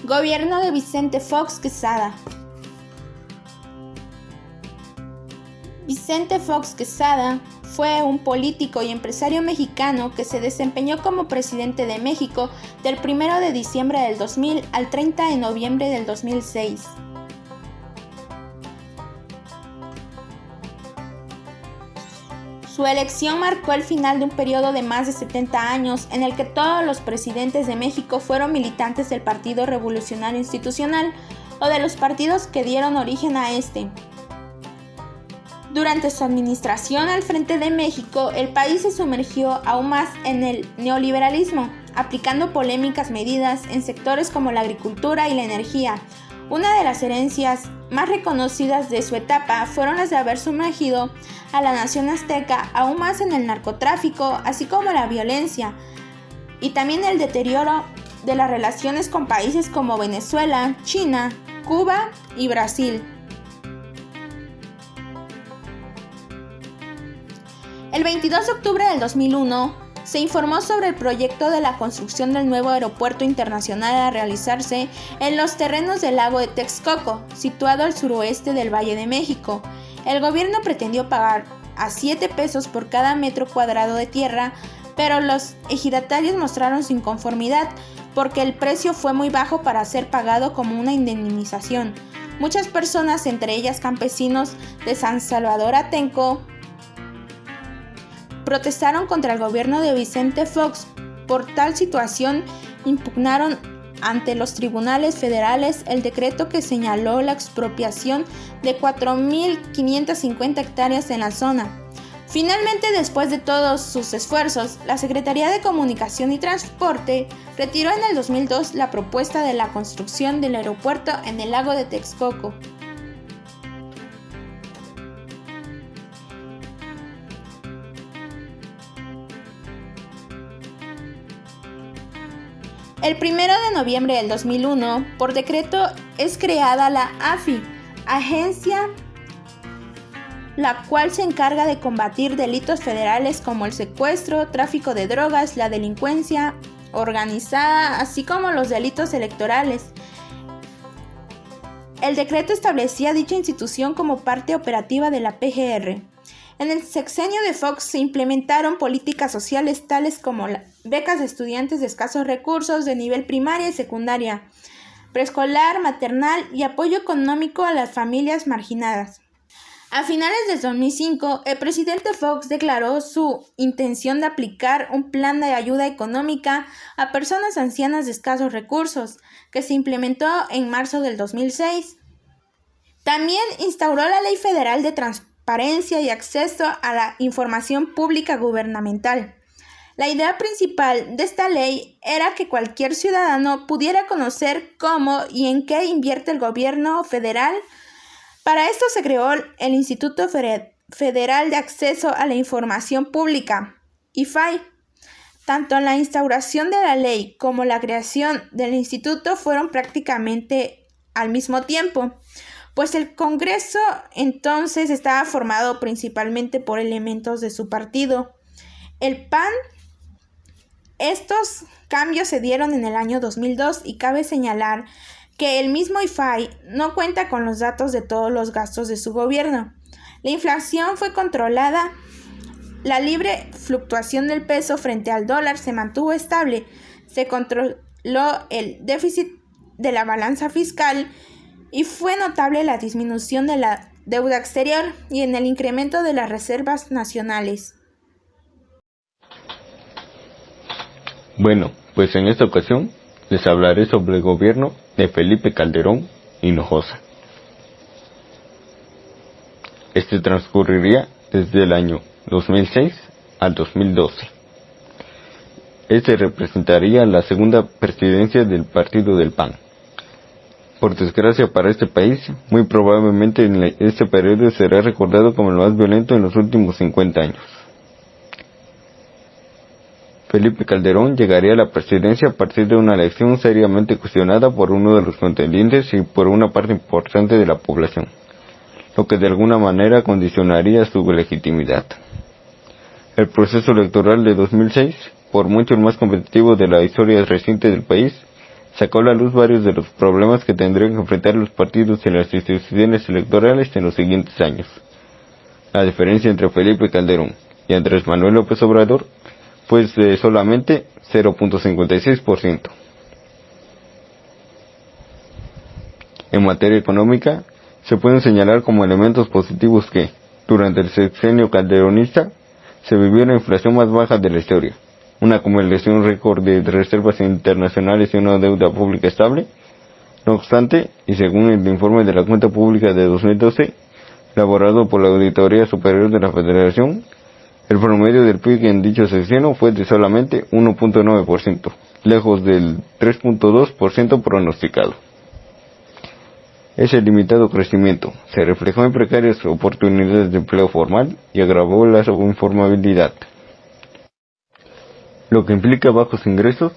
Gobierno de Vicente Fox Quesada. Vicente Fox Quesada fue un político y empresario mexicano que se desempeñó como presidente de México del 1 de diciembre del 2000 al 30 de noviembre del 2006. Su elección marcó el final de un periodo de más de 70 años en el que todos los presidentes de México fueron militantes del Partido Revolucionario Institucional o de los partidos que dieron origen a este. Durante su administración al frente de México, el país se sumergió aún más en el neoliberalismo, aplicando polémicas medidas en sectores como la agricultura y la energía. Una de las herencias más reconocidas de su etapa fueron las de haber sumergido a la nación azteca aún más en el narcotráfico, así como la violencia, y también el deterioro de las relaciones con países como Venezuela, China, Cuba y Brasil. El 22 de octubre del 2001 se informó sobre el proyecto de la construcción del nuevo aeropuerto internacional a realizarse en los terrenos del lago de Texcoco, situado al suroeste del Valle de México. El gobierno pretendió pagar a 7 pesos por cada metro cuadrado de tierra, pero los ejidatarios mostraron su inconformidad porque el precio fue muy bajo para ser pagado como una indemnización. Muchas personas, entre ellas campesinos de San Salvador Atenco, protestaron contra el gobierno de Vicente Fox. Por tal situación, impugnaron ante los tribunales federales el decreto que señaló la expropiación de 4.550 hectáreas en la zona. Finalmente, después de todos sus esfuerzos, la Secretaría de Comunicación y Transporte retiró en el 2002 la propuesta de la construcción del aeropuerto en el lago de Texcoco. El 1 de noviembre del 2001, por decreto, es creada la AFI, agencia la cual se encarga de combatir delitos federales como el secuestro, tráfico de drogas, la delincuencia organizada, así como los delitos electorales. El decreto establecía dicha institución como parte operativa de la PGR. En el sexenio de Fox se implementaron políticas sociales tales como becas de estudiantes de escasos recursos de nivel primaria y secundaria, preescolar, maternal y apoyo económico a las familias marginadas. A finales del 2005, el presidente Fox declaró su intención de aplicar un plan de ayuda económica a personas ancianas de escasos recursos, que se implementó en marzo del 2006. También instauró la Ley Federal de Transparencia y Acceso a la Información Pública Gubernamental. La idea principal de esta ley era que cualquier ciudadano pudiera conocer cómo y en qué invierte el gobierno federal. Para esto se creó el Instituto Federal de Acceso a la Información Pública, IFAI. Tanto la instauración de la ley como la creación del instituto fueron prácticamente al mismo tiempo, pues el Congreso entonces estaba formado principalmente por elementos de su partido, el PAN. Estos cambios se dieron en el año 2002 y cabe señalar que el mismo IFAI no cuenta con los datos de todos los gastos de su gobierno. La inflación fue controlada, la libre fluctuación del peso frente al dólar se mantuvo estable, se controló el déficit de la balanza fiscal y fue notable la disminución de la deuda exterior y en el incremento de las reservas nacionales. Bueno, pues en esta ocasión les hablaré sobre el gobierno de Felipe Calderón Hinojosa. Este transcurriría desde el año 2006 al 2012. Este representaría la segunda presidencia del partido del PAN. Por desgracia para este país, muy probablemente este periodo será recordado como el más violento en los últimos 50 años. Felipe Calderón llegaría a la presidencia a partir de una elección seriamente cuestionada por uno de los contendientes y por una parte importante de la población, lo que de alguna manera condicionaría su legitimidad. El proceso electoral de 2006, por mucho el más competitivo de la historia reciente del país, sacó a la luz varios de los problemas que tendrían que enfrentar los partidos y las instituciones electorales en los siguientes años. La diferencia entre Felipe Calderón y Andrés Manuel López Obrador fue de solamente 0.56%. En materia económica, se pueden señalar como elementos positivos que, durante el sexenio calderonista, se vivió la inflación más baja de la historia, una acumulación récord de reservas internacionales y una deuda pública estable. No obstante, y según el informe de la cuenta pública de 2012, elaborado por la Auditoría Superior de la Federación, el promedio del PIB en dicho sexenio fue de solamente 1.9%, lejos del 3.2% pronosticado. Ese limitado crecimiento se reflejó en precarias oportunidades de empleo formal y agravó la informabilidad, lo que implica bajos ingresos,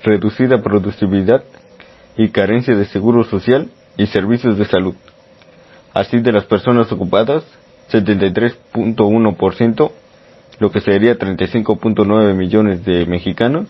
reducida productividad y carencia de seguro social y servicios de salud. Así, de las personas ocupadas, 73.1%, lo que sería 35.9 millones de mexicanos,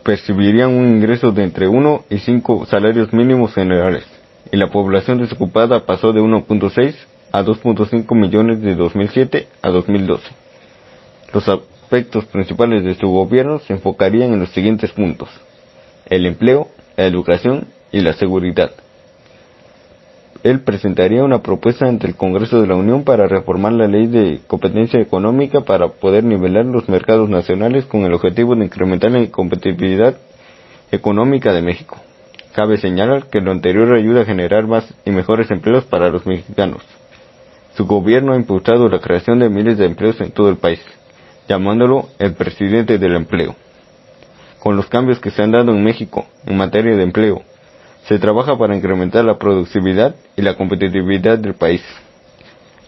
percibirían un ingreso de entre 1 y 5 salarios mínimos generales, y la población desocupada pasó de 1.6 a 2.5 millones de 2007 a 2012. Los aspectos principales de su gobierno se enfocarían en los siguientes puntos: el empleo, la educación y la seguridad. Él presentaría una propuesta ante el Congreso de la Unión para reformar la Ley de Competencia Económica para poder nivelar los mercados nacionales con el objetivo de incrementar la competitividad económica de México. Cabe señalar que lo anterior ayuda a generar más y mejores empleos para los mexicanos. Su gobierno ha impulsado la creación de miles de empleos en todo el país, llamándolo el presidente del empleo. Con los cambios que se han dado en México en materia de empleo, se trabaja para incrementar la productividad y la competitividad del país.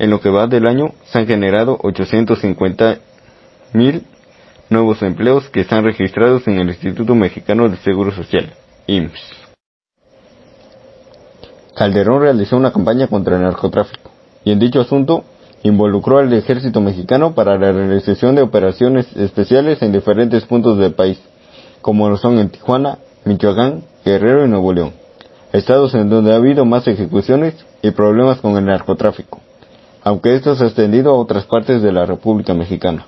En lo que va del año, se han generado 850,000 nuevos empleos que están registrados en el Instituto Mexicano del Seguro Social, IMSS. Calderón realizó una campaña contra el narcotráfico, y en dicho asunto involucró al ejército mexicano para la realización de operaciones especiales en diferentes puntos del país, como lo son en Tijuana, Michoacán, Guerrero y Nuevo León, estados en donde ha habido más ejecuciones y problemas con el narcotráfico, aunque esto se ha extendido a otras partes de la República Mexicana.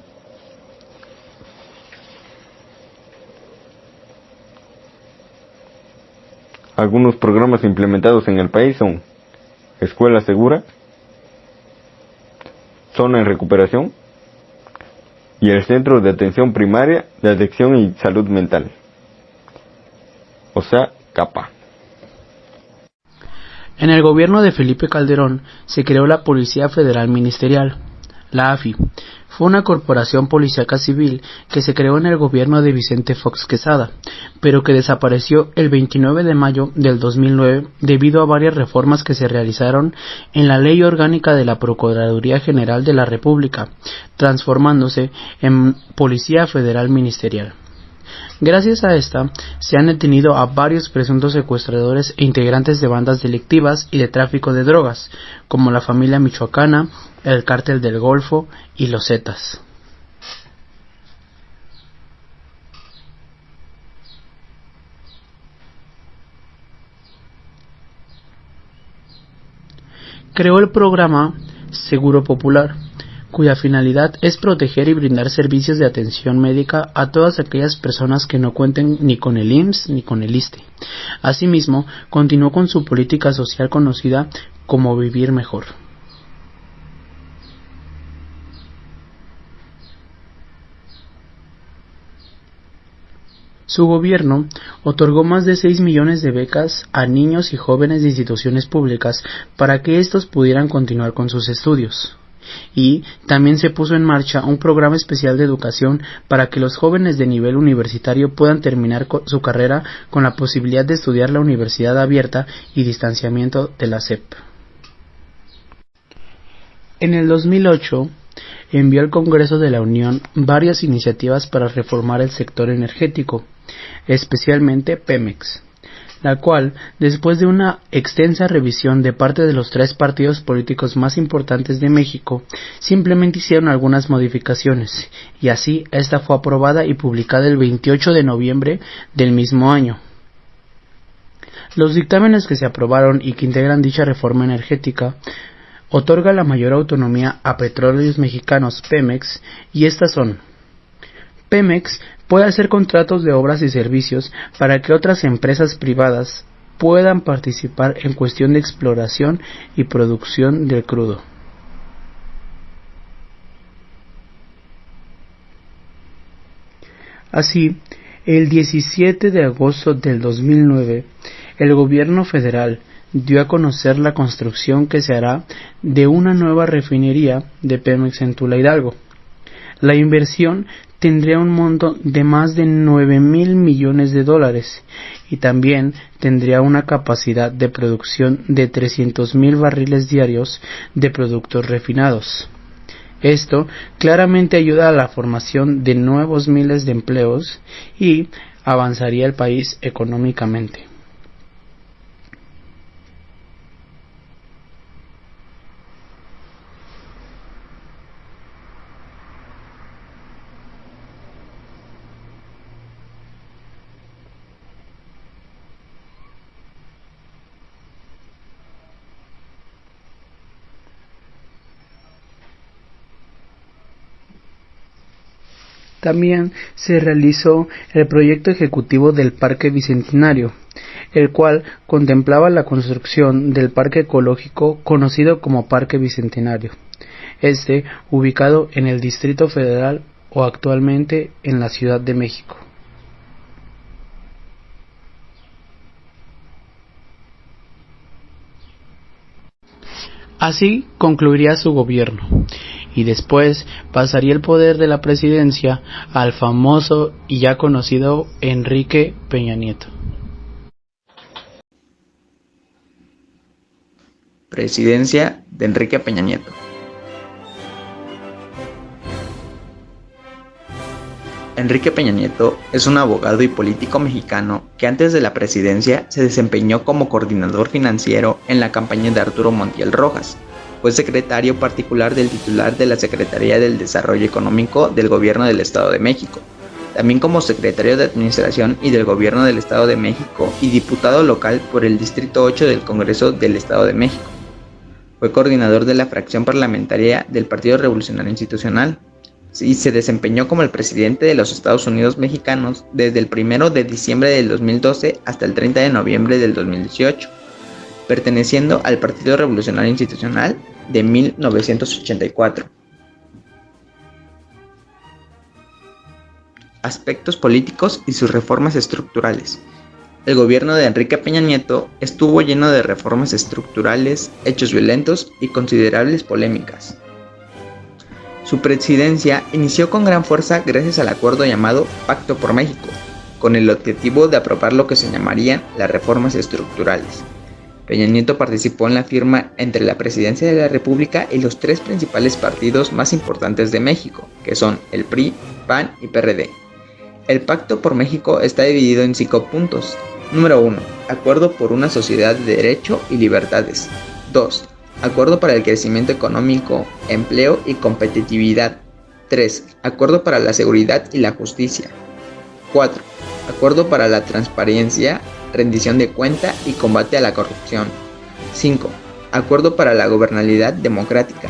Algunos programas implementados en el país son Escuela Segura, Zona en Recuperación y el Centro de Atención Primaria de Adicción y Salud Mental, o sea, CAPA. En el gobierno de Felipe Calderón se creó la Policía Federal Ministerial, la AFI. Fue una corporación policíaca civil que se creó en el gobierno de Vicente Fox Quesada, pero que desapareció el 29 de mayo del 2009 debido a varias reformas que se realizaron en la Ley Orgánica de la Procuraduría General de la República, transformándose en Policía Federal Ministerial. Gracias a esta, se han detenido a varios presuntos secuestradores e integrantes de bandas delictivas y de tráfico de drogas, como la familia michoacana, el Cártel del Golfo y los Zetas. Creó el programa Seguro Popular, cuya finalidad es proteger y brindar servicios de atención médica a todas aquellas personas que no cuenten ni con el IMSS ni con el ISSSTE. Asimismo, continuó con su política social conocida como Vivir Mejor. Su gobierno otorgó más de 6 millones de becas a niños y jóvenes de instituciones públicas para que estos pudieran continuar con sus estudios. Y también se puso en marcha un programa especial de educación para que los jóvenes de nivel universitario puedan terminar su carrera con la posibilidad de estudiar la universidad abierta y distanciamiento de la SEP. En el 2008, envió al Congreso de la Unión varias iniciativas para reformar el sector energético, especialmente Pemex. la cual, después de una extensa revisión de parte de los 3 partidos políticos más importantes de México, simplemente hicieron algunas modificaciones, y así esta fue aprobada y publicada el 28 de noviembre del mismo año. Los dictámenes que se aprobaron y que integran dicha reforma energética otorga la mayor autonomía a Petróleos Mexicanos Pemex, y estas son: Pemex puede hacer contratos de obras y servicios para que otras empresas privadas puedan participar en cuestión de exploración y producción del crudo. Así, el 17 de agosto del 2009, el gobierno federal dio a conocer la construcción que se hará de una nueva refinería de Pemex en Tula Hidalgo. La inversión tendría un monto de más de 9,000 millones de dólares y también tendría una capacidad de producción de 300,000 barriles diarios de productos refinados. Esto claramente ayuda a la formación de nuevos miles de empleos y avanzaría el país económicamente. También se realizó el proyecto ejecutivo del Parque Bicentenario, el cual contemplaba la construcción del parque ecológico conocido como Parque Bicentenario, ubicado en el Distrito Federal o actualmente en la Ciudad de México. Así concluiría su gobierno, y después pasaría el poder de la presidencia al famoso y ya conocido Enrique Peña Nieto. Presidencia de Enrique Peña Nieto. Enrique Peña Nieto es un abogado y político mexicano que antes de la presidencia se desempeñó como coordinador financiero en la campaña de Arturo Montiel Rojas. Fue secretario particular del titular de la Secretaría del Desarrollo Económico del Gobierno del Estado de México, también como secretario de Administración y del Gobierno del Estado de México y diputado local por el Distrito 8 del Congreso del Estado de México. Fue coordinador de la fracción parlamentaria del Partido Revolucionario Institucional y se desempeñó como el presidente de los Estados Unidos mexicanos desde el 1 de diciembre del 2012 hasta el 30 de noviembre del 2018, perteneciendo al Partido Revolucionario Institucional de 1984. Aspectos políticos y sus reformas estructurales. El gobierno de Enrique Peña Nieto estuvo lleno de reformas estructurales, hechos violentos y considerables polémicas. Su presidencia inició con gran fuerza gracias al acuerdo llamado Pacto por México, con el objetivo de aprobar lo que se llamarían las reformas estructurales. Peña Nieto participó en la firma entre la Presidencia de la República y los 3 principales partidos más importantes de México, que son el PRI, PAN y PRD. El Pacto por México está dividido en 5 puntos. Número 1. Acuerdo por una sociedad de derecho y libertades. 2. Acuerdo para el crecimiento económico, empleo y competitividad. 3. Acuerdo para la seguridad y la justicia. 4. Acuerdo para la transparencia, rendición de cuenta y combate a la corrupción. 5. Acuerdo para la gobernabilidad democrática.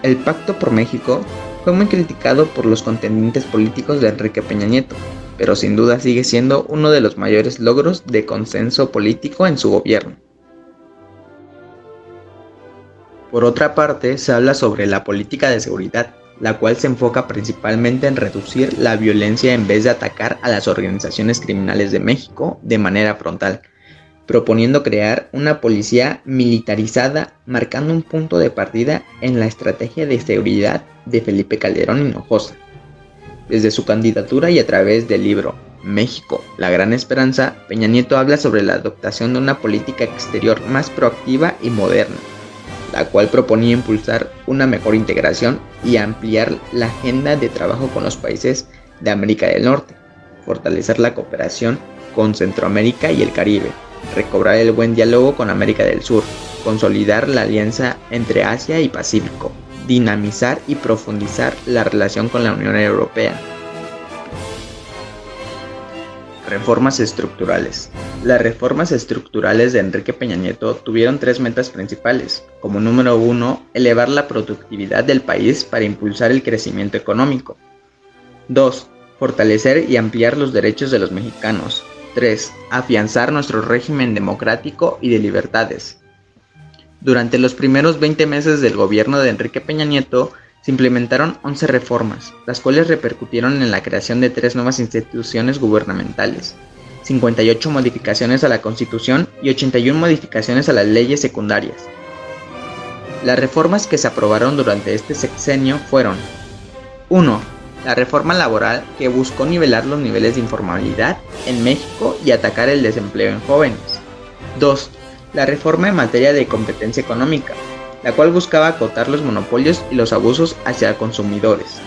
El Pacto por México fue muy criticado por los contendientes políticos de Enrique Peña Nieto, pero sin duda sigue siendo uno de los mayores logros de consenso político en su gobierno. Por otra parte, se habla sobre la política de seguridad, la cual se enfoca principalmente en reducir la violencia en vez de atacar a las organizaciones criminales de México de manera frontal, proponiendo crear una policía militarizada, marcando un punto de partida en la estrategia de seguridad de Felipe Calderón Hinojosa. Desde su candidatura y a través del libro México, la Gran Esperanza, Peña Nieto habla sobre la adoptación de una política exterior más proactiva y moderna, la cual proponía impulsar una mejor integración y ampliar la agenda de trabajo con los países de América del Norte, fortalecer la cooperación con Centroamérica y el Caribe, recobrar el buen diálogo con América del Sur, consolidar la alianza entre Asia y Pacífico, dinamizar y profundizar la relación con la Unión Europea. Reformas estructurales. Las reformas estructurales de Enrique Peña Nieto tuvieron 3 metas principales. Como número 1, elevar la productividad del país para impulsar el crecimiento económico. 2. Fortalecer y ampliar los derechos de los mexicanos. 3. Afianzar nuestro régimen democrático y de libertades. Durante los primeros 20 meses del gobierno de Enrique Peña Nieto, se implementaron 11 reformas, las cuales repercutieron en la creación de 3 nuevas instituciones gubernamentales, 58 modificaciones a la Constitución y 81 modificaciones a las leyes secundarias. Las reformas que se aprobaron durante este sexenio fueron: 1. La reforma laboral, que buscó nivelar los niveles de informalidad en México y atacar el desempleo en jóvenes. 2. La reforma en materia de competencia económica, la cual buscaba acotar los monopolios y los abusos hacia consumidores.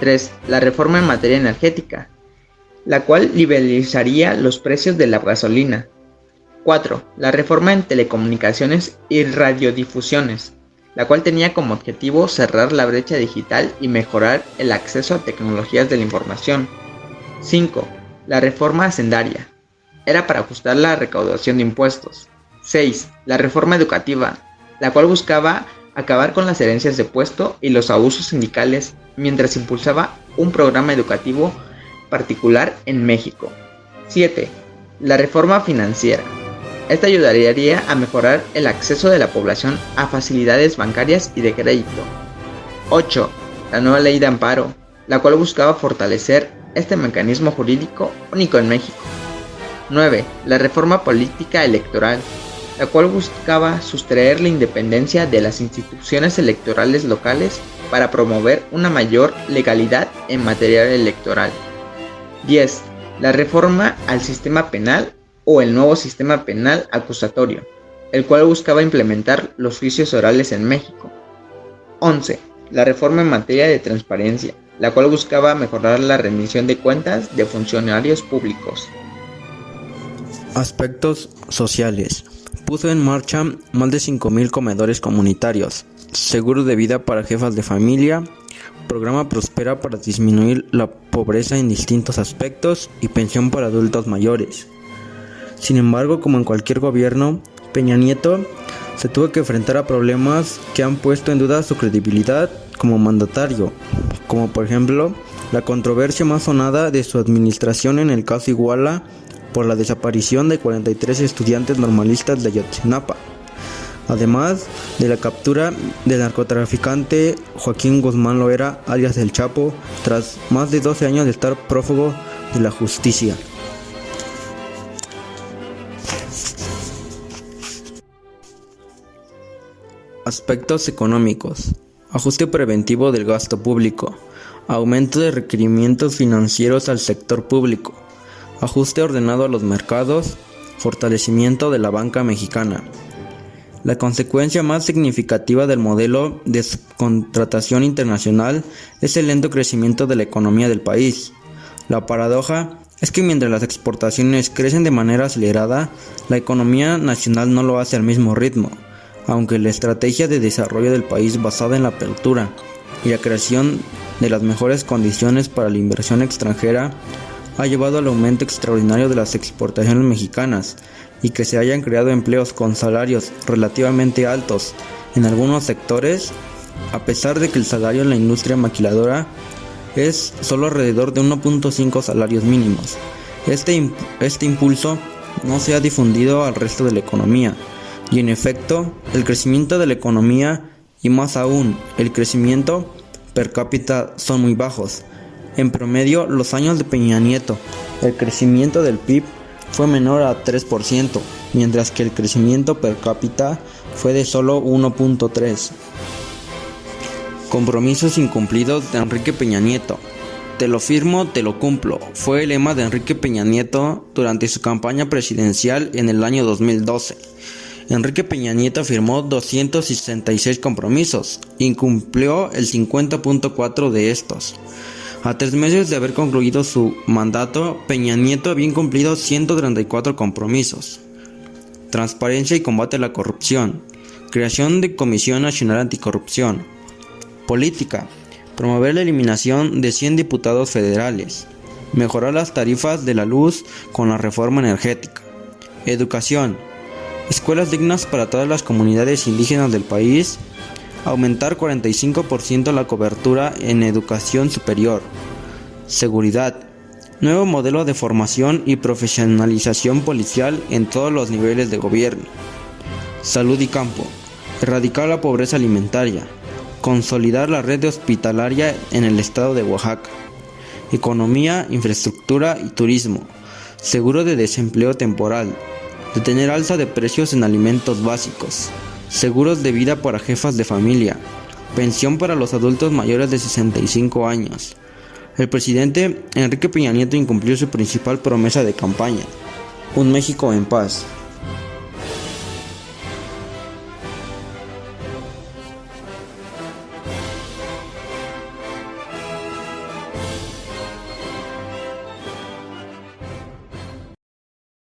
3. La reforma en materia energética, la cual liberalizaría los precios de la gasolina. 4. La reforma en telecomunicaciones y radiodifusiones, la cual tenía como objetivo cerrar la brecha digital y mejorar el acceso a tecnologías de la información. 5. La reforma hacendaria, era para ajustar la recaudación de impuestos. 6. La reforma educativa, la cual buscaba acabar con las herencias de puesto y los abusos sindicales mientras impulsaba un programa educativo particular en México. 7. La reforma financiera. Esta ayudaría a mejorar el acceso de la población a facilidades bancarias y de crédito. 8. La nueva ley de amparo, la cual buscaba fortalecer este mecanismo jurídico único en México. 9. La reforma política electoral, la cual buscaba sustraer la independencia de las instituciones electorales locales para promover una mayor legalidad en materia electoral. 10. La reforma al sistema penal o el nuevo sistema penal acusatorio, el cual buscaba implementar los juicios orales en México. 11. La reforma en materia de transparencia, la cual buscaba mejorar la rendición de cuentas de funcionarios públicos. Aspectos sociales. Puso en marcha más de 5,000 comedores comunitarios, seguro de vida para jefas de familia, programa Prospera para disminuir la pobreza en distintos aspectos y pensión para adultos mayores. Sin embargo, como en cualquier gobierno, Peña Nieto se tuvo que enfrentar a problemas que han puesto en duda su credibilidad como mandatario, como por ejemplo la controversia más sonada de su administración en el caso Iguala por la desaparición de 43 estudiantes normalistas de Ayotzinapa, además de la captura del narcotraficante Joaquín Guzmán Loera, alias El Chapo, tras más de 12 años de estar prófugo de la justicia. Aspectos económicos. Ajuste preventivo del gasto público. Aumento de requerimientos financieros al sector público. Ajuste ordenado a los mercados. Fortalecimiento de la banca mexicana. La consecuencia más significativa del modelo de subcontratación internacional es el lento crecimiento de la economía del país. La paradoja es que mientras las exportaciones crecen de manera acelerada, la economía nacional no lo hace al mismo ritmo, aunque la estrategia de desarrollo del país basada en la apertura y la creación de las mejores condiciones para la inversión extranjera ha llevado al aumento extraordinario de las exportaciones mexicanas y que se hayan creado empleos con salarios relativamente altos en algunos sectores, a pesar de que el salario en la industria maquiladora es solo alrededor de 1.5 salarios mínimos. Este impulso no se ha difundido al resto de la economía, y en efecto, el crecimiento de la economía y más aún el crecimiento per cápita son muy bajos. En promedio, los años de Peña Nieto, el crecimiento del PIB fue menor a 3%, mientras que el crecimiento per cápita fue de solo 1.3%. Compromisos incumplidos de Enrique Peña Nieto. Te lo firmo, te lo cumplo, fue el lema de Enrique Peña Nieto durante su campaña presidencial en el año 2012. Enrique Peña Nieto firmó 266 compromisos, incumplió el 50.4 de estos. A 3 meses de haber concluido su mandato, Peña Nieto había incumplido 134 compromisos. Transparencia y combate a la corrupción. Creación de Comisión Nacional Anticorrupción. Política. Promover la eliminación de 100 diputados federales. Mejorar las tarifas de la luz con la reforma energética. Educación. Escuelas dignas para todas las comunidades indígenas del país. Aumentar 45% la cobertura en educación superior. Seguridad. Nuevo modelo de formación y profesionalización policial en todos los niveles de gobierno. Salud y campo. Erradicar la pobreza alimentaria. Consolidar la red hospitalaria en el estado de Oaxaca. Economía, infraestructura y turismo. Seguro de desempleo temporal. Detener alza de precios en alimentos básicos. Seguros de vida para jefas de familia. Pensión para los adultos mayores de 65 años. El presidente Enrique Peña Nieto incumplió su principal promesa de campaña: un México en paz.